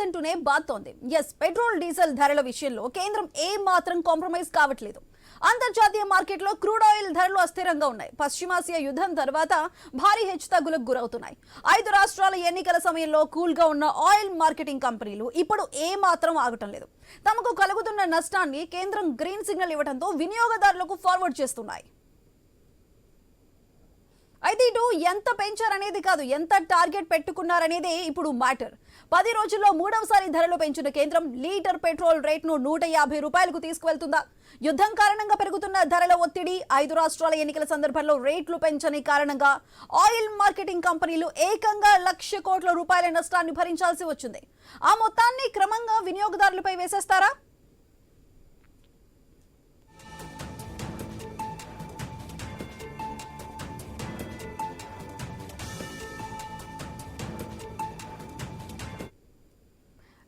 అంటూనే బాతోంది. Yes, petrol diesel ధరల విషయంలో కేంద్రం ఏ మాత్రం కాంప్రమైజ్ కావట్లేదు. అంతర్జాతీయ మార్కెట్లో క్రూడ్ ఆయిల్ ధరలు అస్థిరంగా ఉన్నాయి. పశ్చిమాసియా యుద్ధం తర్వాత భారీ హెచ్చుతగ్గులకు గురవుతున్నాయి. 5 రాష్ట్రాల ఎన్నికల సమయంలో కూల్ గా ఉన్న ఆయిల్ మార్కెటింగ్ కంపెనీలు ఇప్పుడు ఏ మాత్రం ఆగటం లేదు. తమకు కలుగుతున్న నష్టాన్ని కేంద్రం గ్రీన్ సిగ్నల్ ఇవ్వడంతో వినియోగదారులకు ఫార్వర్డ్ చేస్తున్నాయి. అయితే ఇటు ఎంత పెంచారనేది కాదు, ఎంత టార్గెట్ పెట్టుకున్నారనేదే ఇప్పుడు మ్యాటర్. 10 రోజుల్లో 3వసారి ధరలు పెంచిన కేంద్రం లీటర్ పెట్రోల్ రేట్ను 150 రూపాయలకు తీసుకువెళ్తుందా? యుద్ధం కారణంగా పెరుగుతున్న ధరల ఒత్తిడి, 5 రాష్ట్రాల ఎన్నికల సందర్భంలో రేట్లు పెంచని కారణంగా ఆయిల్ మార్కెటింగ్ కంపెనీలు ఏకంగా 1,00,000 కోట్ల రూపాయల నష్టాన్ని భరించాల్సి వచ్చింది. ఆ మొత్తాన్ని క్రమంగా వినియోగదారులపై వేసేస్తారా?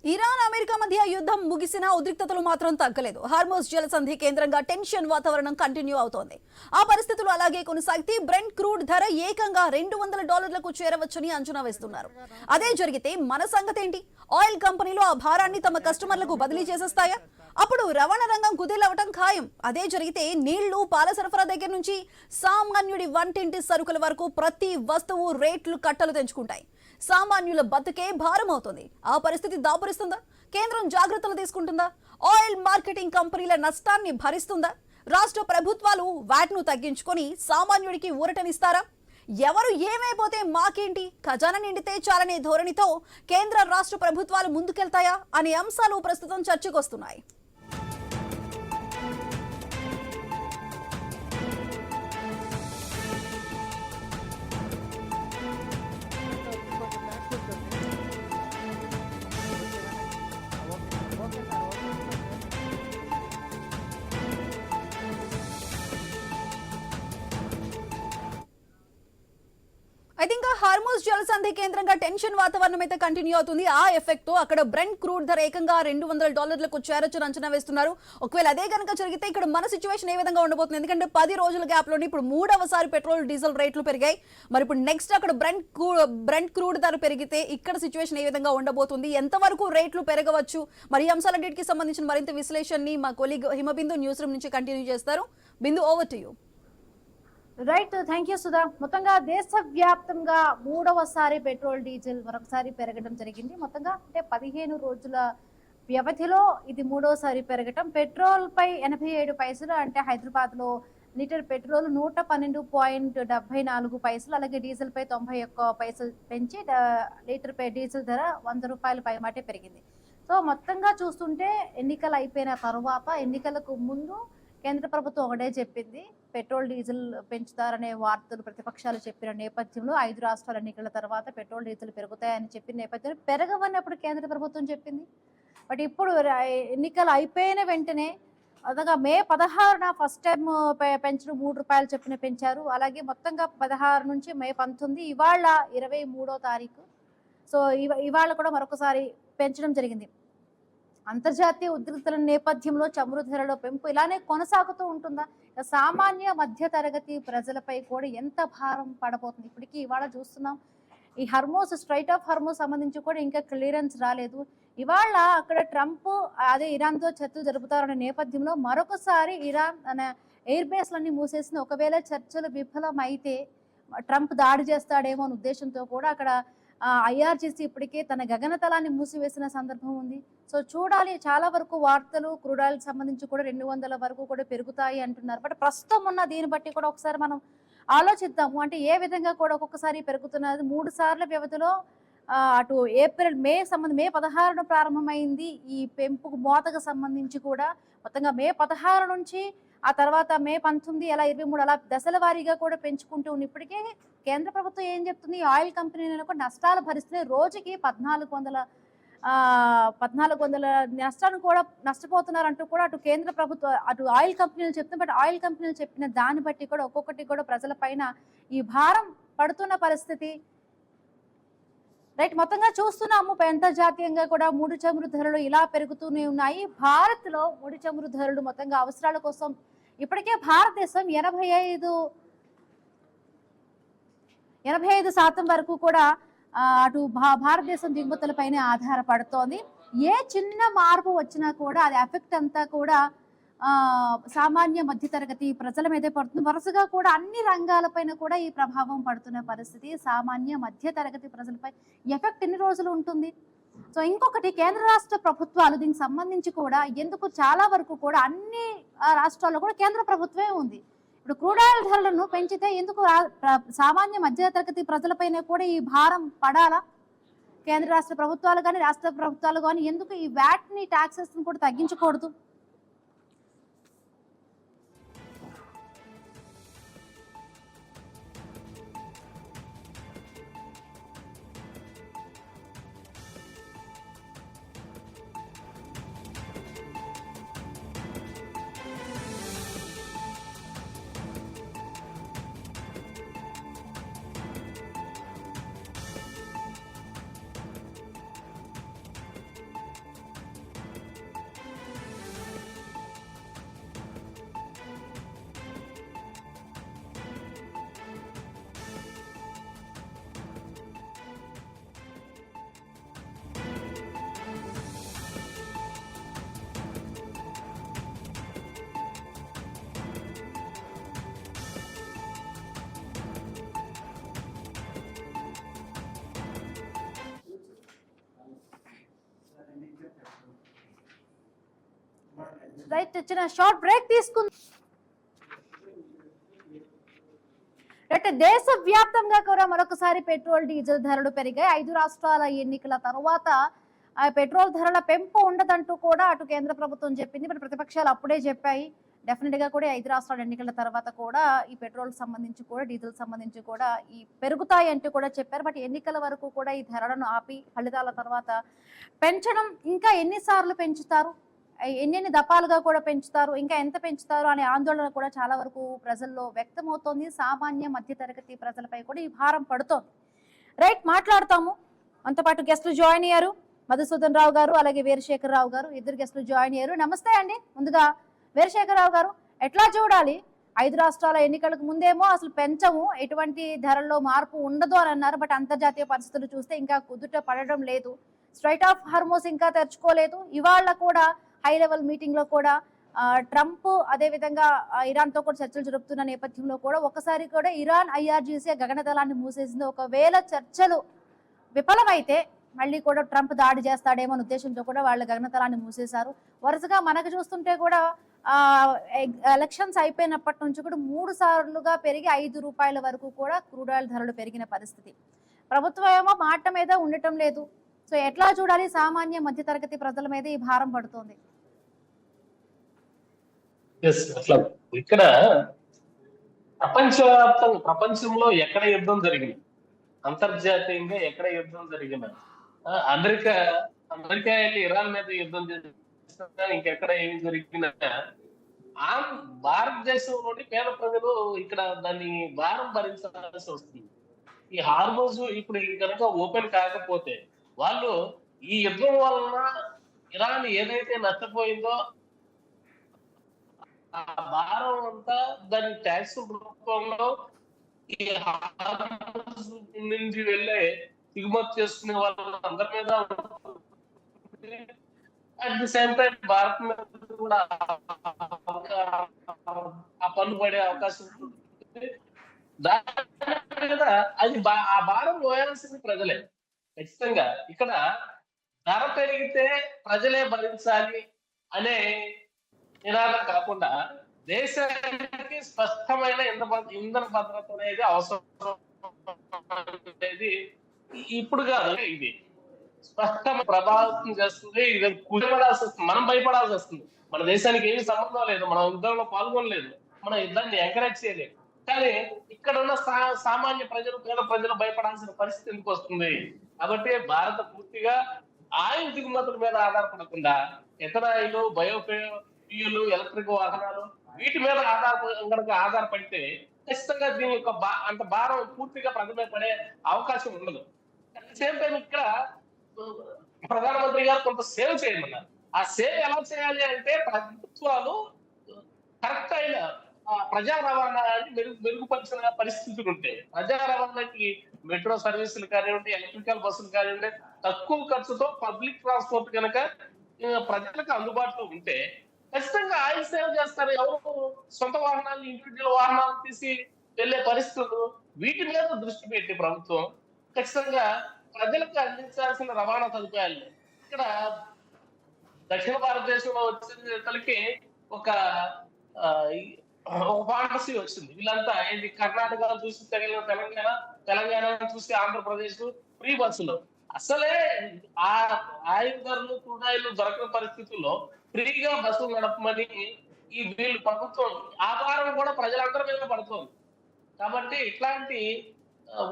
ఇరాన్ అమెరికా మధ్య యుద్ధం ముగిసినా ఉద్రిక్తతలు మాత్రం తగ్గలేదు. హార్మోజ్ జలసంధి కేంద్రంగా టెన్షన్ వాతావరణం కంటిన్యూ అవుతోంది. ఆ పరిస్థితులు అలాగే కొనసాగితే బ్రెంట్ క్రూడ్ ధర ఏకంగా $200లకు చేరవచ్చని అంచనా వేస్తున్నారు. అదే జరిగితే మన సంగతి ఏంటి? ఆయిల్ కంపెనీలు ఆ భారాన్ని తమ కస్టమర్లకు బదిలీ చేసేస్తాయా? అప్పుడు రవాణా రంగం కుదేలవటం ఖాయం. అదే జరిగితే నీళ్లు, పాల సరఫరా దగ్గర నుంచి సామాన్యుడి వంటింటి సరుకుల వరకు ప్రతి వస్తువు రేట్లు కట్టలు తెంచుకుంటాయి. సామాన్యుల బతుకే భారం అవుతుంది. ఆ పరిస్థితి దాపురిస్తుందా? కేంద్రం జాగ్రత్తలు తీసుకుంటుందా? ఆయిల్ మార్కెటింగ్ కంపెనీల నష్టాన్ని భరిస్తుందా? రాష్ట్ర ప్రభుత్వాలు వాట్ను తగ్గించుకొని సామాన్యుడికి ఊరటనిస్తారా? ఎవరు ఏమైపోతే మాకేంటి, ఖజానా నిండితే చాలనే ధోరణితో కేంద్ర రాష్ట్ర ప్రభుత్వాలు ముందుకెళ్తాయా అనే అంశాలు ప్రస్తుతం చర్చకొస్తున్నాయి. అయితే ఇంకా హార్మోజ్ జలసంధి కేంద్రంగా టెన్షన్ వాతావరణం అయితే కంటిన్యూ అవుతుంది. ఆ ఎఫెక్ట్ తో అక్కడ బ్రెంట్ క్రూడ్ ధర ఏకంగా $200లకు చేరొచ్చని అంచనా వేస్తున్నారు. ఒకవేళ అదే కనుక జరిగితే ఇక్కడ మన సిచ్యువేషన్ ఏ విధంగా ఉండబోతుంది? ఎందుకంటే 10 రోజుల గ్యాప్ లోని ఇప్పుడు 3వసారి పెట్రోల్ డీజిల్ రేట్లు పెరిగాయి. మరి ఇప్పుడు నెక్స్ట్ అక్కడ బ్రెంట్ క్రూడ్ ధర పెరిగితే ఇక్కడ సిచ్యువేషన్ ఏ విధంగా ఉండబోతుంది? ఎంతవరకు రేట్లు పెరగవచ్చు? మరి ఈ అంశాలన్నిటికీ సంబంధించిన మరింత విశ్లేషణని మా కొలీగ్ హిమబిందు న్యూస్ రూమ్ నుంచి కంటిన్యూ చేస్తారు. Bindu, over to you. Right, thank you Sudha. మొత్తంగా దేశవ్యాప్తంగా 3వసారి పెట్రోల్ డీజిల్ మరొకసారి పెరగడం జరిగింది. మొత్తంగా అంటే 15 రోజుల వ్యవధిలో ఇది 3వసారి పెరగటం. పెట్రోల్ పై 87 పైసలు, అంటే హైదరాబాద్ లో లీటర్ పెట్రోల్ 112.74 పైసలు, అలాగే డీజిల్ పై 91 పైసలు పెంచి లీటర్ పై డీజిల్ ధర $100 పైమాటే పెరిగింది. సో మొత్తంగా చూస్తుంటే ఎన్నికలు అయిపోయిన తర్వాత, ఎన్నికలకు ముందు కేంద్ర ప్రభుత్వం ఒకటే చెప్పింది, పెట్రోల్ డీజిల్ పెంచుతారనే వార్తలు ప్రతిపక్షాలు చెప్పిన నేపథ్యంలో 5 రాష్ట్రాల ఎన్నికల తర్వాత పెట్రోల్ డీజిల్ పెరుగుతాయని చెప్పిన నేపథ్యంలో పెరగవన్నప్పుడు కేంద్ర ప్రభుత్వం చెప్పింది. బట్ ఇప్పుడు ఎన్నికలు అయిపోయిన వెంటనే అదగా మే 16న ఫస్ట్ టైం పెంచడం ₹3 చొప్పున పెంచారు. అలాగే మొత్తంగా 16 నుంచి మే 19, ఇవాళ 23వ తారీఖు. సో ఇవాళ కూడా మరొకసారి పెంచడం జరిగింది. అంతర్జాతీయ ఉద్రిక్తల నేపథ్యంలో చమురు ధరలో పెంపు ఇలానే కొనసాగుతూ ఉంటుందా? సామాన్య మధ్య తరగతి ప్రజలపై కూడా ఎంత భారం పడబోతుంది? ఇప్పటికీ ఇవాళ చూస్తున్నాం, ఈ స్ట్రైట్ ఆఫ్ హర్మోస్ సంబంధించి కూడా ఇంకా క్లియరెన్స్ రాలేదు. ఇవాళ అక్కడ ట్రంప్ అదే ఇరాన్తో చర్చలు జరుపుతారనే నేపథ్యంలో మరొకసారి ఇరాన్ ఎయిర్ బేస్లన్నీ మూసేసిన, ఒకవేళ చర్చలు విఫలం అయితే ట్రంప్ దాడి చేస్తాడేమో అనే ఉద్దేశంతో కూడా అక్కడ IRGC ఇప్పటికే తన గగనతలాన్ని మూసివేసిన సందర్భం ఉంది. సో చూడాలి, చాలా వరకు వార్తలు క్రూడ్ ఆయిల్ సంబంధించి కూడా 200 వరకు కూడా పెరుగుతాయి అంటున్నారు. బట్ ప్రస్తుతం ఉన్న దీన్ని బట్టి కూడా ఒకసారి మనం ఆలోచిద్దాము. అంటే ఏ విధంగా కూడా ఒక్కొక్కసారి పెరుగుతున్నది. 3 సార్ల వ్యవధిలో అటు మే 16న ప్రారంభమైంది ఈ పెంపు మోతకు సంబంధించి కూడా. మొత్తంగా మే 16 నుంచి ఆ తర్వాత మే 19, అలా 23, అలా దశల వారీగా కూడా పెంచుకుంటూ ఉంది. ఇప్పటికే కేంద్ర ప్రభుత్వం ఏం చెప్తుంది, ఆయిల్ కంపెనీలను కూడా నష్టాలు భరిస్తే రోజుకి 1400 నష్టాన్ని కూడా నష్టపోతున్నారంటూ కూడా అటు కేంద్ర ప్రభుత్వం అటు ఆయిల్ కంపెనీలు చెప్తుంది. బట్ ఆయిల్ కంపెనీలు చెప్పిన దాన్ని బట్టి కూడా ఒక్కొక్కటి కూడా ప్రజల పైన ఈ భారం పడుతున్న పరిస్థితి. రైట్, మొత్తంగా చూస్తున్నాము అంతర్జాతీయంగా కూడా ముడి చమురు ధరలు ఇలా పెరుగుతూనే ఉన్నాయి. భారత్ లో ముడి చమురు ధరలు మొత్తంగా అవసరాల కోసం ఇప్పటికే భారతదేశం 85% వరకు కూడా అటు భారతదేశం దిగుమతులపైనే ఆధారపడుతోంది. ఏ చిన్న మార్పు వచ్చినా కూడా అది ఎఫెక్ట్ అంతా కూడా సామాన్య మధ్యతరగతి ప్రజల మీదే పడుతుంది. వరుసగా కూడా అన్ని రంగాలపైన కూడా ఈ ప్రభావం పడుతున్న పరిస్థితి. సామాన్య మధ్యతరగతి ప్రజలపై ఎఫెక్ట్ ఎన్ని రోజులు ఉంటుంది? సో ఇంకొకటి, కేంద్ర రాష్ట్ర ప్రభుత్వాలు దీనికి సంబంధించి కూడా ఎందుకు చాలా వరకు కూడా అన్ని రాష్ట్రాల్లో కూడా కేంద్ర ప్రభుత్వమే ఉంది. ఇప్పుడు క్రూడ్ ఆయిల్ ధరలను పెంచితే ఎందుకు సామాన్య మధ్యతరగతి ప్రజలపైన కూడా ఈ భారం పడాలా? కేంద్ర రాష్ట్ర ప్రభుత్వాలు కానీ రాష్ట్ర ప్రభుత్వాలు కానీ ఎందుకు ఈ వ్యాట్ ని టాక్సెస్ కూడా తగ్గించకూడదు? రైట్, చిన్న షార్ట్ బ్రేక్ తీసుకుందాం. రైట్, దేశవ్యాప్తంగా కూడా మరొకసారి పెట్రోల్ డీజిల్ ధరలు పెరిగాయి. 5 రాష్ట్రాల ఎన్నికల తర్వాత ఆ పెట్రోల్ ధరల పెంపు ఉండదంటూ కూడా అటు కేంద్ర ప్రభుత్వం చెప్పింది. మరి ప్రతిపక్షాలు అప్పుడే చెప్పాయి డెఫినెట్ గా కూడా 5 రాష్ట్రాల ఎన్నికల తర్వాత కూడా ఈ పెట్రోల్ సంబంధించి కూడా డీజిల్ సంబంధించి కూడా ఈ పెరుగుతాయి అంటూ కూడా చెప్పారు. బట్ ఎన్నికల వరకు కూడా ఈ ధరలను ఆపి ఫలితాల తర్వాత పెంచడం ఇంకా ఎన్నిసార్లు పెంచుతారు, ఎన్ని దఫాలుగా కూడా పెంచుతారు, ఇంకా ఎంత పెంచుతారు అనే ఆందోళన కూడా చాలా వరకు ప్రజల్లో వ్యక్తమవుతోంది. సామాన్య మధ్యతరగతి ప్రజలపై కూడా ఈ భారం పడుతోంది. రైట్, మాట్లాడతాము. మనతో పాటు గెస్టులు జాయిన్ అయ్యారు, మధుసూదన్ రావు గారు అలాగే వీరశేఖర్ రావు గారు, ఇద్దరు గెస్టులు జాయిన్ అయ్యారు. నమస్తే అండి. ముందుగా వీరశేఖర్ రావు గారు, ఎట్లా చూడాలి? 5 రాష్ట్రాల ఎన్నికలకు ముందేమో అసలు పెంచము, ఎటువంటి ధరల్లో మార్పు ఉండదు అని అన్నారు. బట్ అంతర్జాతీయ పరిస్థితులు చూస్తే ఇంకా కుదుట పడడం లేదు. స్ట్రైట్ ఆఫ్ హార్మోస్ ఇంకా తెరుచుకోలేదు. ఇవాళ కూడా హై లెవెల్ మీటింగ్ లో కూడా ట్రంప్ అదే విధంగా ఇరాన్ తో కూడా చర్చలు జరుపుతున్న నేపథ్యంలో కూడా ఒకసారి కూడా ఇరాన్ IRGC గగనతలాన్ని మూసేసింది. ఒకవేళ చర్చలు విఫలమైతే మళ్ళీ కూడా ట్రంప్ దాడి చేస్తాడేమో అనే ఉద్దేశంతో కూడా వాళ్ళ గగనతలాన్ని మూసేశారు. వరుసగా మనకు చూస్తుంటే కూడా ఎలక్షన్స్ అయిపోయినప్పటి నుంచి కూడా 3 సార్లుగా పెరిగి 5 రూపాయల వరకు కూడా క్రూడ్ ఆయిల్ ధరలు పెరిగిన పరిస్థితి. ప్రభుత్వం ఏమో మాట మీద ఉండటం లేదు. సో ఎట్లా చూడాలి? సామాన్య మధ్యతరగతి ప్రజల మీద ఈ భారం పడుతుంది. అట్లా ఇక్కడ ప్రపంచంలో ఎక్కడ యుద్ధం జరిగింది, అంతర్జాతీయంగా ఎక్కడ యుద్ధం జరిగిన, అమెరికా వెళ్ళి ఇరాన్ మీద యుద్ధం చేస్తున్నా, ఇంకెక్కడ ఏమి జరిగినా భారతదేశంలోని పేద ప్రజలు ఇక్కడ దాన్ని భారం భరించాల్సి వస్తుంది. ఈ హార్మోజ్ ఇప్పుడు కనుక ఓపెన్ కాకపోతే వాళ్ళు ఈ యుద్ధం వలన ఇరాన్ ఏదైతే నష్టపోయిందో ఆ భారం అంతా దాని ట్యాక్స్ రూపంలో ఈ హార్మోజ్ నుంచి వెళ్ళే దిగుమతి చేసుకునే వాళ్ళందరి మీద at the same time Bharat మీద కూడా ఆ పన్ను పడే అవకాశం ఉంటుంది. దాని మీద అది ఆ భారం మోయాల్సింది ప్రజలే ఖచ్చితంగా. ఇక్కడ ధర పెరిగితే ప్రజలే భరించాలి అనే నినాదం కాకుండా దేశానికి స్పష్టమైన ఇంధన భద్రత అనేది అవసరం అనేది ఇప్పుడు కాదు, ఇది స్పష్టంగా ప్రభావితం చేస్తుంది. ఇది కుదిపడాల్సి వస్తుంది, మనం భయపడాల్సి వస్తుంది. మన దేశానికి ఏమి సంబంధం లేదు, మనం యుద్ధంలో పాల్గొనలేదు, మనం యుద్ధాన్ని ఎంకరేజ్ చేయలేదు. కానీ ఇక్కడ ఉన్న సామాన్య ప్రజలు, పేద ప్రజలు భయపడాల్సిన పరిస్థితి ఎందుకు వస్తుంది? కాబట్టి భారత పూర్తిగా ఆయిల్ దిగుమతుల మీద ఆధారపడకుండా ఎథనాయిల్, బయోఫ్యూయల్, ఎలక్ట్రిక్ వాహనాలు వీటి మీద ఆధారపడితే ఖచ్చితంగా దీని యొక్క అంత భారం పూర్తిగా ప్రజల మీద పడే అవకాశం ఉండదు. అట్ ది సేమ్ టైం ఇక్కడ ప్రధానమంత్రి గారు కొంత సేవ్ చేయమన్నారు. ఆ సేవ్ ఎలా చేయాలి అంటే ప్రభుత్వాలు కరెక్ట్ అయిన ప్రజా రవాణాన్ని మెరుగుపరిచిన పరిస్థితులు ఉంటాయి. ప్రజా రవాణాకి మెట్రో సర్వీసులు కానివ్వండి, ఎలక్ట్రికల్ బస్సులు కానివ్వండి, తక్కువ ఖర్చుతో పబ్లిక్ ట్రాన్స్పోర్ట్ కనుక ప్రజలకు అందుబాటులో ఉంటే ఖచ్చితంగా ఆయిల్ సేవ్ చేస్తారు. ఎవరు సొంత వాహనాలు, ఇండివిజువల్ వాహనాలు తీసి వెళ్లే పరిస్థితులు, వీటి మీద దృష్టి పెట్టి ప్రభుత్వం ఖచ్చితంగా ప్రజలకు అందించాల్సిన రవాణా సదుపాయాలు ఇక్కడ దక్షిణ భారతదేశంలో వచ్చేసరికి ఒక ఆ, ఈ- ఒక పాలసీ వచ్చింది. వీళ్ళంతా ఏంటి కర్ణాటక చూసి తెలంగాణ, తెలంగాణ చూసి ఆంధ్రప్రదేశ్ ఫ్రీ బస్సులు. అసలే ఆ ఆయిల్ ధరలు, క్రూడాయిలు దొరకని పరిస్థితుల్లో ఫ్రీగా బస్సులు నడపమని ఈ వీళ్ళు ప్రభుత్వం ఆ భారం కూడా ప్రజలందరి మీద పడుతోంది. కాబట్టి ఇట్లాంటి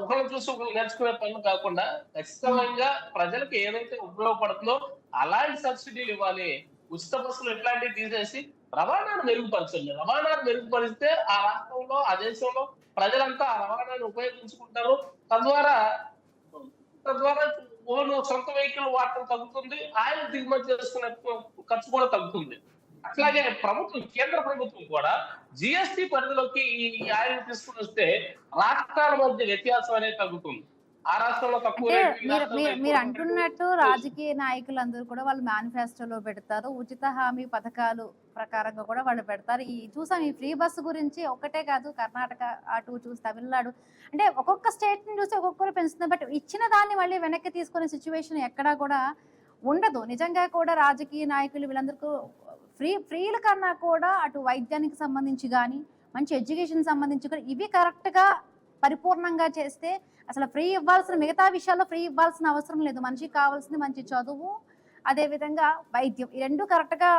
ఒకళ్ళు చూసి ఒకళ్ళు నేర్చుకునే పనులు కాకుండా ఖచ్చితంగా ప్రజలకు ఏదైతే ఉపయోగపడుతుందో అలాంటి సబ్సిడీలు ఇవ్వాలి. ఉచిత బస్సులు ఇట్లాంటివి తీసేసి రవాణాను మెరుగుపరచండి. రవాణాను మెరుగుపరిస్తే ఆ రాష్ట్రంలో, ఆ దేశంలో ప్రజలంతా ఆ రవాణాను ఉపయోగించుకుంటారు. తద్వారా తద్వారా ఓన్ సొంత వెహికల్ వాడటం తగ్గుతుంది. ఆయిల్ దిగుమతి చేసుకునే ఖర్చు కూడా తగ్గుతుంది. అట్లాగే ప్రభుత్వం, కేంద్ర ప్రభుత్వం కూడా జిఎస్టి పరిధిలోకి ఈ ఆయిల్ తీసుకుని వస్తే రాష్ట్రాల మధ్య వ్యత్యాసం అనేది తగ్గుతుంది. ఆ రాష్ట్రంలో తక్కువ అంటే రేటు, ఈ మీరు రాష్ట్రంలో మీరు ఎక్కువ మీరు రేటు. అంటున్నట్టు రాజకీయ నాయకులందరూ కూడా వాళ్ళు మేనిఫెస్టోలో పెడతారు, ఉచిత హామీ పథకాలు ప్రకారంగా కూడా వాళ్ళు పెడతారు. ఈ చూసాం ఈ ఫ్రీ బస్సు గురించి. ఒకటే కాదు, కర్ణాటక అటు చూసి తమిళనాడు, అంటే ఒక్కొక్క స్టేట్ ని చూసి ఒక్కొక్కరు పెంచుతుంది. బట్ ఇచ్చిన దాన్ని మళ్ళీ వెనక్కి తీసుకునే సిచ్యువేషన్ ఎక్కడా కూడా ఉండదు. నిజంగా కూడా రాజకీయ నాయకులు వీళ్ళందరికీ ఫ్రీల కన్నా కూడా అటు వైద్యానికి సంబంధించి కానీ, మంచి ఎడ్యుకేషన్ సంబంధించి కానీ ఇవి కరెక్ట్గా పరిపూర్ణంగా చేస్తే అసలు ఫ్రీ ఇవ్వాల్సిన, మిగతా విషయాల్లో ఫ్రీ ఇవ్వాల్సిన అవసరం లేదు. మనిషికి కావాల్సింది మంచి చదువు, అదేవిధంగా వైద్యం. ఈ రెండు కరెక్ట్గా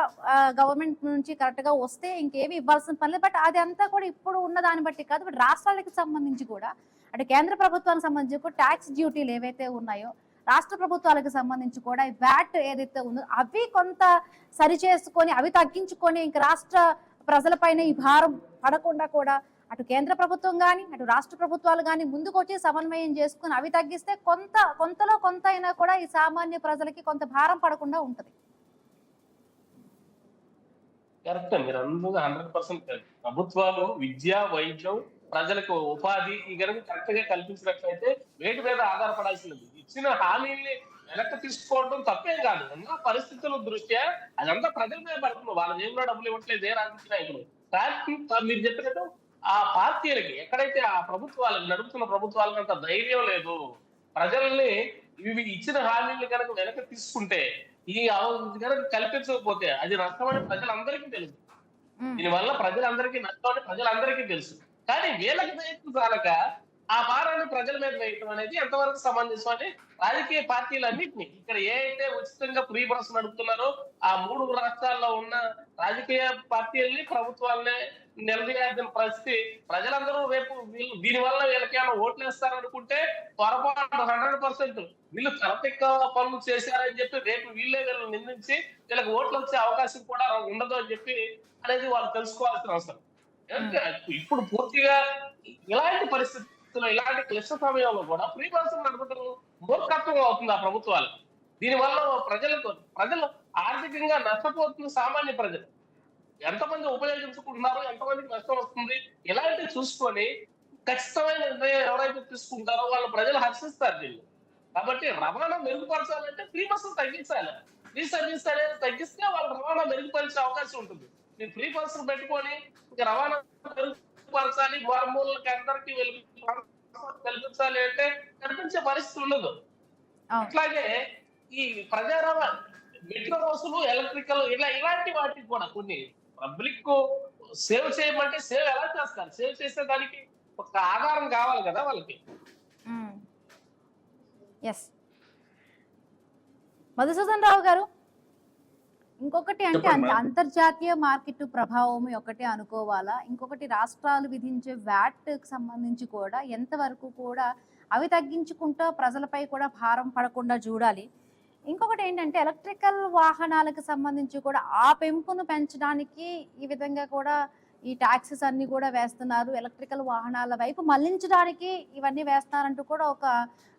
గవర్నమెంట్ నుంచి కరెక్ట్గా వస్తే ఇంకేమి ఇవ్వాల్సిన పని లేదు. బట్ అది అంతా కూడా ఇప్పుడు ఉన్న దాన్ని బట్టి కాదు, బట్ రాష్ట్రాలకు సంబంధించి కూడా, అటు కేంద్ర ప్రభుత్వానికి సంబంధించి కూడా ట్యాక్స్ డ్యూటీలు ఏవైతే ఉన్నాయో, రాష్ట్ర ప్రభుత్వాలకు సంబంధించి కూడా ఈ వ్యాట్ ఏదైతే ఉందో అవి కొంత సరి చేసుకొని, అవి తగ్గించుకొని ఇంక రాష్ట్ర ప్రజలపైన ఈ భారం పడకుండా కూడా అటు కేంద్ర ప్రభుత్వం కానీ, అటు రాష్ట్ర ప్రభుత్వాలు కానీ ముందుకు వచ్చి సమన్వయం చేసుకుని అవి తగ్గిస్తే కొంతలో కొంత అయినా కూడా ఈ సామాన్య ప్రజలకి కొంత భారం పడకుండా ఉంటుంది. కరెక్ట్. మీరు అందరూ 100% కరెక్ట్. ప్రభుత్వాలు విద్య, వైద్యం, ప్రజలకు ఉపాధి ఈ గనుక కరెక్ట్ గా కల్పించినట్లయితే వేటి మీద ఆధారపడాల్సింది. ఇచ్చిన హామీల్ని వెనక్కి తీసుకోవడం తప్పేం కాదు. ఉన్న పరిస్థితుల దృష్ట్యా అదంతా ప్రజల మీద పడుతుంది. వాళ్ళ జేబులో డబ్బులు ఇవ్వట్లేదు ఏ రాజకీయ నాయకులు. కానీ మీరు చెప్పినట్టు ఆ పార్టీలకి, ఎక్కడైతే ఆ ప్రభుత్వాలకు, నడుపుతున్న ప్రభుత్వాలకు అంత ధైర్యం లేదు. ప్రజల్ని ఇవి ఇచ్చిన హామీలు కనుక వెనక్కి తీసుకుంటే, ఈ కనుక కల్పించకపోతే అది నష్టమని ప్రజలందరికీ తెలుసు. దీనివల్ల ప్రజలందరికీ నష్టం అని ప్రజలందరికీ తెలుసు. కానీ వీళ్ళకి ప్రయత్నం చాలక ఆ భారాన్ని ప్రజల మీద వేయటం అనేది ఎంతవరకు సమంజసం అని రాజకీయ పార్టీలన్నింటినీ, ఇక్కడ ఏ అయితే ఉచితంగా ఫ్రీ బస్ నడుపుతున్నారో ఆ 3 రాష్ట్రాల్లో ఉన్న రాజకీయ పార్టీలని, ప్రభుత్వాలని నిలదీయాల్సిన పరిస్థితి. ప్రజలందరూ రేపు దీని వల్ల వీళ్ళకేమైనా ఓట్లు వేస్తారనుకుంటే పొరపాటు 100%. వీళ్ళు కరెక్ట్ పనులు చేశారని చెప్పి రేపు వీళ్ళే వీళ్ళని నిందించి వీళ్ళకి ఓట్లు వచ్చే అవకాశం కూడా ఉండదు అని చెప్పి అనేది వాళ్ళు తెలుసుకోవాల్సిన అవసరం. ఇప్పుడు పూర్తిగా ఇలాంటి పరిస్థితుల్లో, ఇలాంటి క్లిష్ట సమయంలో కూడా ఫ్రీ బస్సులు నడపడం మూర్ఖత్వం అవుతుంది ఆ ప్రభుత్వాలు. దీనివల్ల ప్రజలు ఆర్థికంగా నష్టపోతున్న సామాన్య ప్రజలు ఎంతమంది ఉపయోగించుకుంటున్నారు, ఎంతమందికి నష్టం వస్తుంది, ఇలాంటివి చూసుకొని ఖచ్చితమైన నిర్ణయం ఎవరైతే తీసుకుంటారో వాళ్ళు ప్రజలు హర్షిస్తారు దీన్ని. కాబట్టి రవాణా మెరుగుపరచాలంటే ఫ్రీ బస్సులు తగ్గించాలి. ఫ్రీ సర్వీస్ అనేది తగ్గిస్తే వాళ్ళు రవాణా మెరుగుపరిచే అవకాశం ఉంటుంది. మీరు ఫ్రీ బస్సులు పెట్టుకొని ఇంకా రవాణా మెరుగుపరచాలి, మారుమూలకి అందరికీ కల్పించాలి అంటే కల్పించే పరిస్థితి ఉండదు. అట్లాగే ఈ ప్రజా రవాణా, మెట్రో బస్సులు, ఎలక్ట్రికల్ ఇలాంటి వాటికి కూడా కొన్ని పబ్లిక్ సేవ్ చేయమంటే సేవ్ ఎలా చేస్తారు? సేవ్ చేసే దానికి ఒక ఆధారం కావాలి కదా వాళ్ళకి. ఎస్ మధుసూదన్ రావు గారు, ఇంకొకటి అంటే అంతర్జాతీయ మార్కెట్ ప్రభావం ఒకటే అనుకోవాలా? ఇంకొకటి రాష్ట్రాలు విధించే వ్యాట్ సంబంధించి కూడా ఎంతవరకు కూడా అవి తగ్గించుకుంటూ ప్రజలపై కూడా భారం పడకుండా చూడాలి. ఇంకొకటి ఏంటంటే ఎలక్ట్రికల్ వాహనాలకు సంబంధించి కూడా ఆ పెంపును పెంచడానికి ఈ విధంగా కూడా ఈ ట్యాక్సెస్ అన్ని కూడా వేస్తున్నారు. ఎలక్ట్రికల్ వాహనాల వైపు మళ్లించడానికి ఇవన్నీ వేస్తున్నారంటూ కూడా ఒక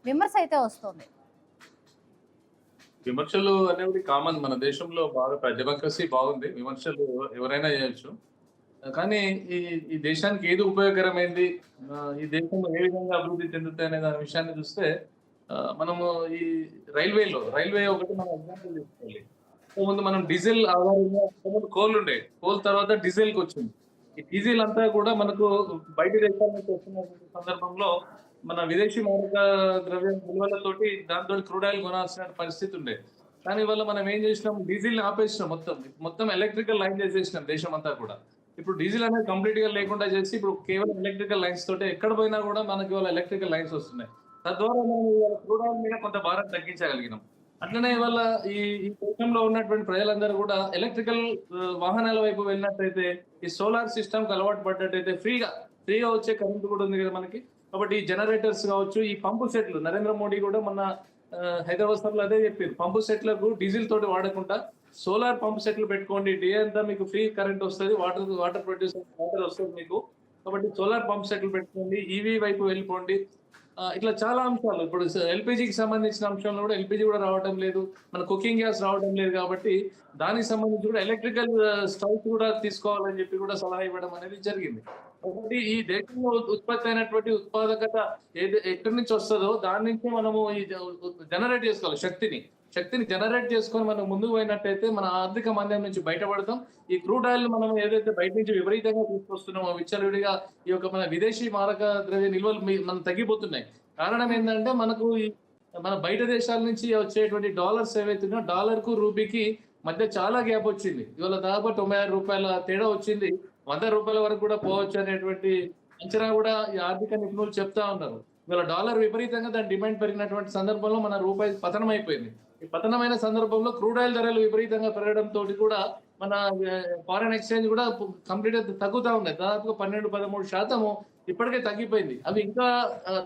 విమర్శ అయితే వస్తుంది. విమర్శలు అనేవి కామన్. మన దేశంలో బాగా డెమోక్రసీ బాగుంది, విమర్శలు ఎవరైనా చేయొచ్చు. కానీ ఈ ఈ దేశానికి ఏది ఉపయోగకరమైంది, ఈ దేశంలో ఏ విధంగా అభివృద్ధి చెందుతాయి అనే దాని విషయాన్ని చూస్తే మనము ఈ రైల్వే ఒకటి మనం ఎగ్జాంపుల్ తీసుకోవాలి. ముందు మనం డీజిల్ ఆధారంగా కోల్ ఉండే, కోల్ తర్వాత డీజిల్ కి వచ్చింది. ఈ డీజిల్ అంతా కూడా మనకు బయట దేశాల నుంచి వస్తున్న సందర్భంలో మన విదేశీ మారక ద్రవ్యం విలువలతోటి దాంతో క్రూడ్ ఆయిల్ కొనాల్సిన పరిస్థితి ఉండే. కానీ ఇవాళ మనం ఏం చేసినాం, డీజిల్ ఆపేసినాం, మొత్తం ఎలక్ట్రికల్ లైన్ చేసేసినాం దేశం అంతా కూడా. ఇప్పుడు డీజిల్ అనేది కంప్లీట్ గా లేకుండా చేసి ఇప్పుడు కేవలం ఎలక్ట్రికల్ లైన్స్ తోటే ఎక్కడ పోయినా కూడా మనకి ఇవాళ ఎలక్ట్రికల్ లైన్స్ వస్తున్నాయి. తద్వారా మనం ఇవాళ క్రూడ్ ఆయిల్ మీద కొంత భారం తగ్గించగలిగినాం. అట్లనే ఇవాళ ఈ ఈ దేశంలో ఉన్నటువంటి ప్రజలందరూ కూడా ఎలక్ట్రికల్ వాహనాల వైపు వెళ్ళినట్టయితే, ఈ సోలార్ సిస్టమ్ కి అలవాటు పడ్డట్టయితే ఫ్రీగా వచ్చే కరెంట్ కూడా ఉంది కదా మనకి. కాబట్టి ఈ జనరేటర్స్ కావచ్చు, ఈ పంపు సెట్లు, నరేంద్ర మోడీ కూడా మన హైదరాబాద్ సభలో అదే చెప్పారు, పంపు సెట్లకు డీజిల్ తోటి వాడకుండా సోలార్ పంప్ సెట్లు పెట్టుకోండి, డే అంతా మీకు ఫ్రీ కరెంట్ వస్తుంది, వాటర్ ప్రొడ్యూస్ వాటర్ వస్తుంది మీకు. కాబట్టి సోలార్ పంప్ సెట్లు పెట్టుకోండి, ఈవీ వైపు వెళ్ళిపోండి. ఇట్లా చాలా అంశాలు. ఇప్పుడు ఎల్పిజికి సంబంధించిన అంశంలో కూడా ఎల్పిజి కూడా రావడం లేదు, మన కుకింగ్ గ్యాస్ రావడం లేదు. కాబట్టి దానికి సంబంధించి కూడా ఎలక్ట్రికల్ స్టవ్స్ కూడా తీసుకోవాలని చెప్పి కూడా సలహా ఇవ్వడం అనేది జరిగింది. కాబట్టి ఈ దేశంలో ఉత్పత్తి అయినటువంటి ఉత్పాదకత ఎక్కడి నుంచి వస్తుందో దాని నుంచి మనము ఈ జనరేట్ చేసుకోవాలి, శక్తిని జనరేట్ చేసుకొని మనం ముందుకు పోయినట్టయితే మన ఆర్థిక మాంద్యం నుంచి బయటపడతాం. ఈ క్రూడ్ ఆయిల్ మనం ఏదైతే బయట నుంచి విపరీతంగా తీసుకొస్తున్నామో విచ్చలవిడిగా, ఈ యొక్క మన విదేశీ మారక ద్రవ్య నిల్వలు మనం తగ్గిపోతున్నాయి. కారణం ఏంటంటే మనకు మన బయట దేశాల నుంచి వచ్చేటువంటి డాలర్స్ ఏవైతున్నాయో డాలర్ కు రూపీకి మధ్య చాలా గ్యాప్ వచ్చింది. ఇవాళ దాదాపు 96 రూపాయల తేడా వచ్చింది. 100 రూపాయల వరకు కూడా పోవచ్చు అనేటువంటి అంచనా కూడా ఈ ఆర్థిక నిపుణులు చెప్తా ఉన్నారు. ఇవాళ డాలర్ విపరీతంగా దాని డిమాండ్ పెరిగినటువంటి సందర్భంలో మన రూపాయి పతనం అయిపోయింది. ఈ పతనమైన సందర్భంలో క్రూడ్ ఆయిల్ ధరలు విపరీతంగా పెరగడంతో కూడా మన ఫారెన్ ఎక్స్చేంజ్ కూడా కంప్లీట్ గా తగ్గుతా ఉన్నాయి. దాదాపుగా 12-13% ఇప్పటికే తగ్గిపోయింది. అవి ఇంకా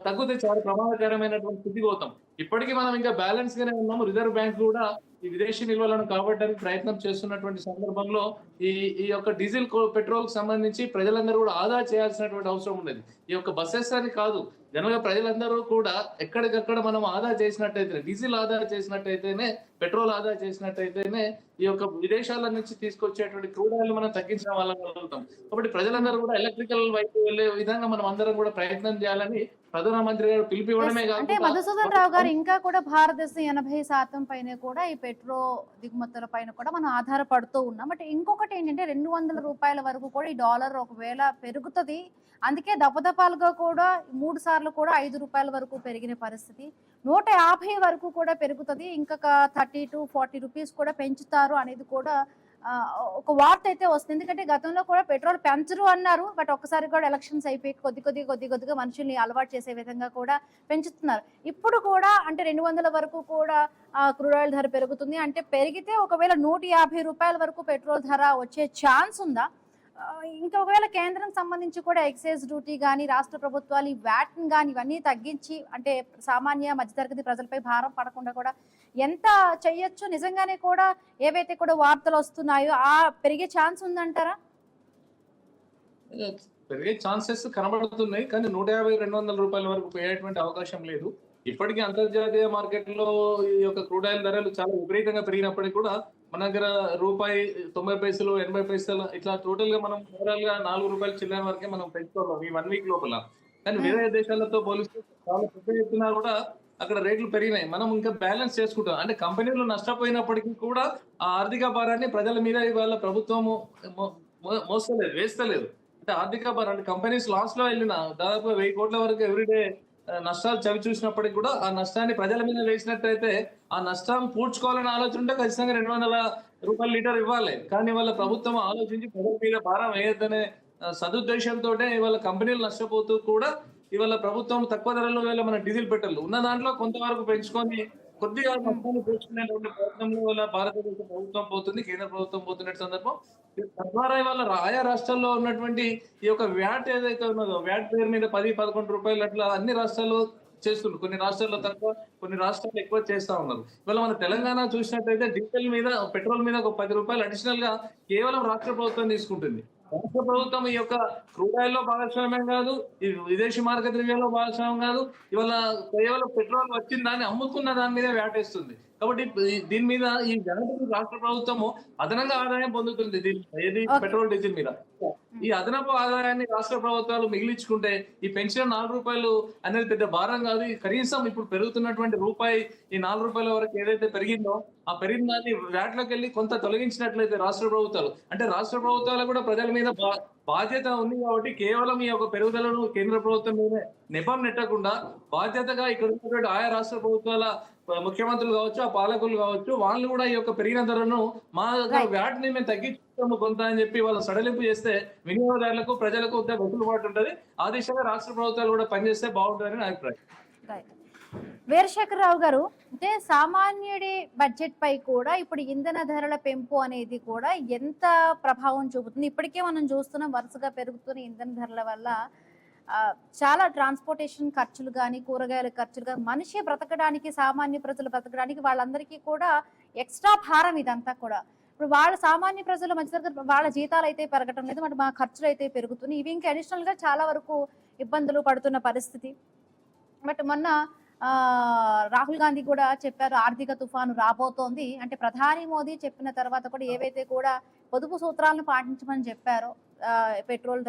తగ్గితే చాలా ప్రమాదకరమైనటువంటి స్థితికి పోతాం. ఇప్పటికీ మనం ఇంకా బ్యాలెన్స్ గానే ఉన్నాము. రిజర్వ్ బ్యాంక్ కూడా ఈ విదేశీ నిల్వలను కాపాడడానికి ప్రయత్నం చేస్తున్నటువంటి సందర్భంలో ఈ యొక్క డీజిల్ పెట్రోల్ కి సంబంధించి ప్రజలందరూ కూడా ఆదా చేయాల్సినటువంటి అవసరం ఉన్నది. ఈ యొక్క బస్సెస్ అని కాదు, జనరల్గా ప్రజలందరూ కూడా ఎక్కడికక్కడ మనం ఆదా చేసినట్టయితే, డీజిల్ ఆదా చేసినట్టయితేనే, పెట్రోల్ ఆదా చేసినట్టయితేనే ఈ యొక్క విదేశాల నుంచి తీసుకొచ్చేటువంటి క్రూడ్ ఆయిల్ మనం తగ్గించిన వాళ్ళం కలుగుతాం. కాబట్టి ప్రజలందరూ కూడా ఎలక్ట్రికల్ వైపు వెళ్లే విధంగా మనం అందరం కూడా ప్రయత్నం చేయాలని ప్రధానమంత్రి గారు పిలిపివ్వడమే కాదు. అంటే మధుసూదన్ రావు గారు, ఇంకా కూడా భారతదేశం 80% పైన కూడా ఈ పెట్రో దిగుమతుల పైన కూడా మనం ఆధారపడుతూ ఉన్నాం. బట్ ఇంకొకటి ఏంటంటే 200 రూపాయల వరకు కూడా ఈ డాలర్ ఒకవేళ పెరుగుతుంది. అందుకే దపదపాలుగా కూడా 3 సార్లు కూడా 5 రూపాయల వరకు పెరిగిన పరిస్థితి, 150 వరకు కూడా పెరుగుతుంది, ఇంకొక 30 to 40 రూపీస్ కూడా పెంచుతారు అనేది కూడా ఒక వార్త అయితే వస్తుంది. ఎందుకంటే గతంలో కూడా పెట్రోల్ పెంచరు అన్నారు, బట్ ఒక్కసారి కూడా ఎలక్షన్స్ అయిపోయి కొద్దిగా మనుషుల్ని అలవాటు చేసే విధంగా కూడా పెంచుతున్నారు. ఇప్పుడు కూడా అంటే 200 వరకు కూడా క్రూడ్ ఆయిల్ ధర పెరుగుతుంది. అంటే పెరిగితే ఒకవేళ 150 రూపాయల వరకు పెట్రోల్ ధర వచ్చే ఛాన్స్ ఉందా? ఇంకా ఒకవేళ కేంద్రం సంబంధించి కూడా ఎక్సైజ్ డ్యూటీ కానీ, రాష్ట్ర ప్రభుత్వాలు ఈ వ్యాట్ కానీ ఇవన్నీ తగ్గించి అంటే సామాన్య మధ్యతరగతి ప్రజలపై భారం పడకుండా కూడా ఎంత చెయ్యొచ్చు? నిజంగానే కూడా ఏవైతే కూడా వార్తలు వస్తున్నాయో ఆ పెరిగే ఛాన్స్ ఉందంటారా? పెరిగే ఛాన్సెస్ కనబడుతున్నాయి, కానీ 150-200 రూపాయల వరకు పోయేటువంటి అవకాశం లేదు. ఇప్పటికీ అంతర్జాతీయ మార్కెట్లో ఈ యొక్క క్రూడ్ ఆయిల్ ధరలు చాలా విపరీతంగా పెరిగినప్పటికీ కూడా మన దగ్గర రూపాయి 90 పైసలు 80 పైసలు ఇట్లా టోటల్ గా మనం ఓవరాల్ గా 4 రూపాయలు చిల్లర వరకే మనం పెంచుకోవాలి ఈ 1 వీక్ లోపల. కానీ వేరే దేశాలతో పోలిస్తే చాలా పెద్ద ఎత్తున కూడా అక్కడ రేట్లు పెరిగినాయి. మనం ఇంకా బ్యాలెన్స్ చేసుకుంటాం. అంటే కంపెనీలు నష్టపోయినప్పటికీ కూడా ఆ ఆర్థిక భారాన్ని ప్రజల మీద ఇవాళ ప్రభుత్వము వేస్తలేదు. అంటే ఆర్థిక భారం, అంటే కంపెనీస్ లాస్ లో వెళ్ళిన దాదాపు 1000 కోట్ల వరకు ఎవ్రీడే నష్టాలు చవి చూసినప్పటికీ కూడా ఆ నష్టాన్ని ప్రజల మీద వేసినట్టయితే ఆ నష్టం పూడ్చుకోవాలని ఆలోచన ఉంటే ఖచ్చితంగా 200 రూపాయల లీటర్ ఇవ్వాలి. కానీ వాళ్ళ ప్రభుత్వం ఆలోచించి ప్రజల మీద భారం వేయద్దనే సదుద్దేశంతో ఇవాళ కంపెనీలు నష్టపోతూ కూడా ఇవాళ ప్రభుత్వం తక్కువ ధరలో వేళ మన డీజిల్ పెట్రోల్ ఉన్న దాంట్లో కొంతవరకు పెంచుకొని కొద్దిగా నష్టాన్ని పూడ్చుకునేటువంటి ప్రయత్నంలో వల్ల భారతదేశ ప్రభుత్వం పోతుంది, కేంద్ర ప్రభుత్వం పోతున్న సందర్భం. తద్వారా ఇవాళ ఆయా రాష్ట్రాల్లో ఉన్నటువంటి ఈ యొక్క వ్యాట్ ఏదైతే ఉన్నదో, వ్యాట్ పేరు మీద 10-11 రూపాయలు అట్లా అన్ని రాష్ట్రాల్లో చేస్తున్నారు. కొన్ని రాష్ట్రాల్లో తక్కువ, కొన్ని రాష్ట్రాలు ఎక్కువ చేస్తా ఉన్నారు. ఇవాళ మన తెలంగాణ చూసినట్టయితే డీజిల్ మీద, పెట్రోల్ మీద ఒక 10 రూపాయలు అడిషనల్ గా కేవలం రాష్ట్ర ప్రభుత్వం తీసుకుంటుంది. రాష్ట్ర ప్రభుత్వం ఈ యొక్క క్రూడ్ ఆయిల్ లో భాగస్వామ్యం కాదు, ఈ విదేశీ మార్గ ద్రవ్యంలో భాగస్వామ్యం కాదు. ఇవాళ కేవలం పెట్రోల్ వచ్చిన దాన్ని అమ్ముకున్న దాని మీద వేటేస్తుంది. కాబట్టి దీని మీద ఈ జనవరి రాష్ట్ర ప్రభుత్వము అదనంగా ఆదాయం పొందుతుంది ఏది Okay. పెట్రోల్ డీజిల్ మీద. ఈ అదనపు ఆదాయాన్ని రాష్ట్ర ప్రభుత్వాలు మిగిలించుకుంటే ఈ పెన్షన్ ₹4 అనేది పెద్ద భారం కాదు. కనీసం ఇప్పుడు పెరుగుతున్నటువంటి రూపాయి ఈ ₹4 వరకు ఏదైతే పెరిగిందో ఆ పెరిగిన దాన్ని వ్యాట్లోకి వెళ్ళి కొంత తొలగించినట్లయితే రాష్ట్ర ప్రభుత్వాలు, అంటే రాష్ట్ర ప్రభుత్వాలు కూడా ప్రజల మీద బాధ్యత ఉంది కాబట్టి కేవలం ఈ యొక్క పెరుగుదలను కేంద్ర ప్రభుత్వం మీద నెపం నెట్టకుండా బాధ్యతగా ఇక్కడ ఉన్నటువంటి ఆయా రాష్ట్ర ప్రభుత్వాల ముఖ్యమంత్రులు కావచ్చు, ఆ పాలకులు కావచ్చు, వాళ్ళు కూడా ఈ యొక్క పెరిగిన ధరను మా వ్యాట్ ని మేము తగ్గించుతాము కొంత అని చెప్పి వాళ్ళు సడలింపు చేస్తే వినియోగదారులకు ప్రజలకు వెసులుబాటు ఉంటుంది. ఆ దిశగా రాష్ట్ర ప్రభుత్వాలు కూడా పనిచేస్తే బాగుంటుందని నా అభిప్రాయం. వీరశేఖరరావు గారు, అంటే సామాన్యుడి బడ్జెట్ పై కూడా ఇప్పుడు ఇంధన ధరల పెంపు అనేది కూడా ఎంత ప్రభావం చూపుతుంది? ఇప్పటికే మనం చూస్తున్నాం వరుసగా పెరుగుతున్న ఇంధన ధరల వల్ల చాలా ట్రాన్స్పోర్టేషన్ ఖర్చులు కానీ, కూరగాయల ఖర్చులు కానీ, మనిషి బ్రతకడానికి, సామాన్య ప్రజలు బ్రతకడానికి వాళ్ళందరికీ కూడా ఎక్స్ట్రా భారం ఇదంతా కూడా. ఇప్పుడు వాళ్ళ సామాన్య ప్రజల మధ్య వాళ్ళ జీతాలు అయితే పెరగటం లేదు, మరి మా ఖర్చులు అయితే పెరుగుతున్నాయి. ఇవి ఇంకా అడిషనల్ గా చాలా వరకు ఇబ్బందులు పడుతున్న పరిస్థితి. బట్ మొన్న రాహుల్ గాంధీ కూడా చెప్పారు ఆర్థిక తుఫాను రాబోతోంది అంటే. ప్రధాని మోదీ చెప్పిన తర్వాత కూడా ఏవైతే కూడా పొదుపు సూత్రాలను పాటించమని చెప్పారో, పెట్రోల్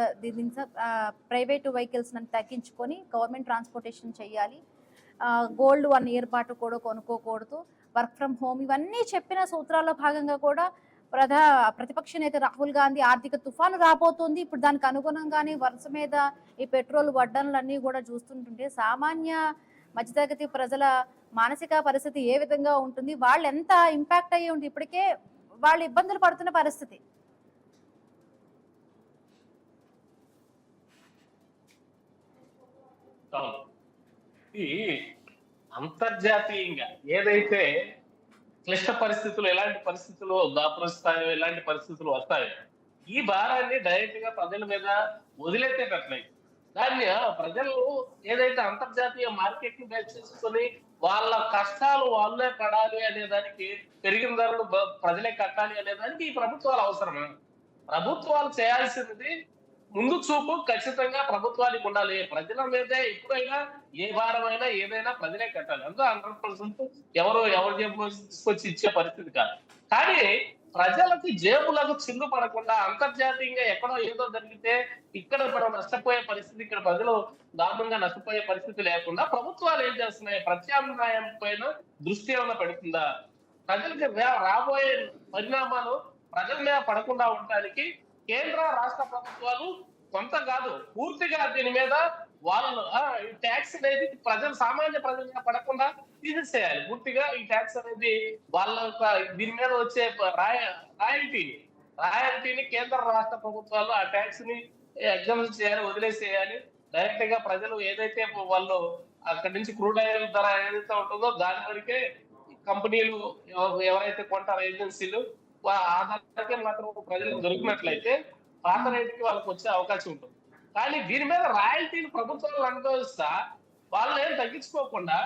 ప్రైవేటు వెహికల్స్ తగ్గించుకొని గవర్నమెంట్ ట్రాన్స్పోర్టేషన్ చేయాలి, గోల్డ్ 1 ఇయర్ పాటు కూడా కొనుక్కోకూడదు, వర్క్ ఫ్రమ్ హోమ్, ఇవన్నీ చెప్పిన సూత్రాల్లో భాగంగా కూడా ప్రతిపక్ష నేత రాహుల్ గాంధీ ఆర్థిక తుఫాను రాబోతుంది, ఇప్పుడు దానికి అనుగుణంగానే వరుస మీద ఈ పెట్రోల్ వడ్డనలన్నీ కూడా చూస్తుంటుంటే సామాన్య మధ్యతరగతి ప్రజల మానసిక పరిస్థితి ఏ విధంగా ఉంటుంది? వాళ్ళు ఎంత ఇంపాక్ట్ అయ్యి ఉంటుంది? ఇప్పటికే వాళ్ళు ఇబ్బందులు పడుతున్న పరిస్థితి. ఈ అంతర్జాతీయంగా ఏదైతే క్లిష్ట పరిస్థితులు, ఎలాంటి పరిస్థితులు దాపురిస్తాయో, ఎలాంటి పరిస్థితులు వస్తాయో, ఈ భారాన్ని డైరెక్ట్ గా ప్రజల మీద వదిలేసేటట్లయితే దాన్ని ప్రజలు ఏదైతే అంతర్జాతీయ మార్కెట్ ని బేస్ చేసుకొని వాళ్ళ కష్టాలు వాళ్ళే పడాలి అనే దానికి, పెరిగిన ధరలు ప్రజలే కట్టాలి అనే దానికి ఈ ప్రభుత్వాలు అవసరమే. ప్రభుత్వాలు చేయాల్సినది ముందు చూపు ఖచ్చితంగా ప్రభుత్వానికి ఉండాలి. ప్రజల మీదే ఎప్పుడైనా ఏ భారమైనా ఏదైనా ప్రజలే కట్టాలి. అందులో 100% ఎవరు జేబులో తీసుకొచ్చి ఇచ్చే పరిస్థితి కాదు. కానీ ప్రజలకి జేబులకు చిందు పడకుండా అంతర్జాతీయంగా ఎక్కడో ఏదో జరిగితే ఇక్కడ మనం నష్టపోయే పరిస్థితి, ఇక్కడ ప్రజలు దారుణంగా నష్టపోయే పరిస్థితి లేకుండా ప్రభుత్వాలు ఏం చేస్తున్నాయి? ప్రత్యామ్నాయం పైన దృష్టి ఏమైనా పెడుతుందా? ప్రజలకి రాబోయే పరిణామాలు ప్రజల మీద పడకుండా ఉండటానికి కేంద్ర రాష్ట్ర ప్రభుత్వాలు కొంత కాదు పూర్తిగా దీని మీద వాళ్ళు ఈ ట్యాక్స్ అనేది సామాన్య ప్రజల మీద పడకుండా తీసేసేయాలి. పూర్తిగా ఈ ట్యాక్స్ అనేది వాళ్ళ దీని మీద వచ్చే రాయల్టీని కేంద్ర రాష్ట్ర ప్రభుత్వాలు ఆ ట్యాక్స్ ని ఎగ్జామ్షన్ చేయాలి, వదిలేసేయాలి. డైరెక్ట్ గా ప్రజలు ఏదైతే వాళ్ళు అక్కడి నుంచి క్రూడ్ ఆయిల్ ధర ఏదైతే ఉంటుందో దాని వరకే కంపెనీలు ఎవరైతే కొంటారో ఏజెన్సీలు ఆ ధరకే మాత్రం ప్రజలకు దొరికినట్లయితే పాత రేటుకి వాళ్ళకి వచ్చే అవకాశం ఉంటుంది. కానీ దీని మీద రాయల్టీలు ప్రభుత్వాలు అనుభవిస్తా వాళ్ళు ఏం తగ్గించుకోకుండా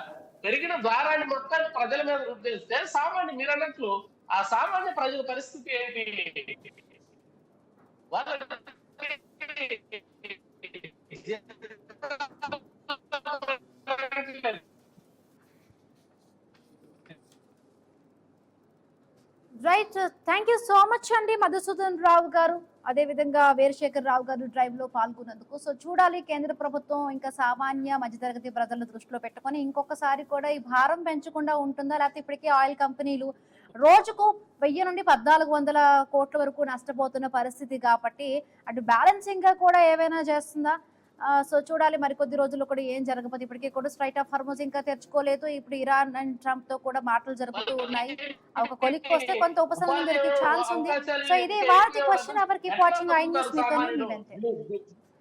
పెరిగిన ద్వారాన్ని మొత్తం ప్రజల మీద ఉద్దేశిస్తే మీరు అన్నట్లు ఆ సామాన్య ప్రజల పరిస్థితి ఏంటి? వాళ్ళ right, thank you so much అండి మధుసూదన్ రావు గారు, అదే విధంగా వీరశేఖర్ రావు గారు డ్రైవ్ లో పాల్గొన్నందుకు. సో చూడాలి కేంద్ర ప్రభుత్వం ఇంకా సామాన్య మధ్యతరగతి ప్రజలను దృష్టిలో పెట్టుకొని ఇంకొకసారి కూడా ఈ భారం పెంచకుండా ఉంటుందా, లేకపోతే ఇప్పటికే ఆయిల్ కంపెనీలు రోజుకు 1000 నుండి 1400 కోట్ల వరకు నష్టపోతున్న పరిస్థితి కాబట్టి అటు బ్యాలెన్సింగ్ గా కూడా ఏవైనా చేస్తుందా? సో చూడాలి మరికొద్ది రోజుల్లో కూడా ఏం జరగబోతుంది. ఇప్పటికే కూడా స్ట్రైట్ ఆఫ్ హార్మోజ్ ఇంకా తెరుచుకోలేదు. ఇప్పుడు ఇరాన్ అండ్ ట్రంప్ తో కూడా మాటలు జరుగుతూ ఉన్నాయి. ఒక కొలిక్కి వస్తే కొంత ఉపశమనం దొరికే ఛాన్స్ ఉంది. సో ఇదే వాటి question hour keep watching I news.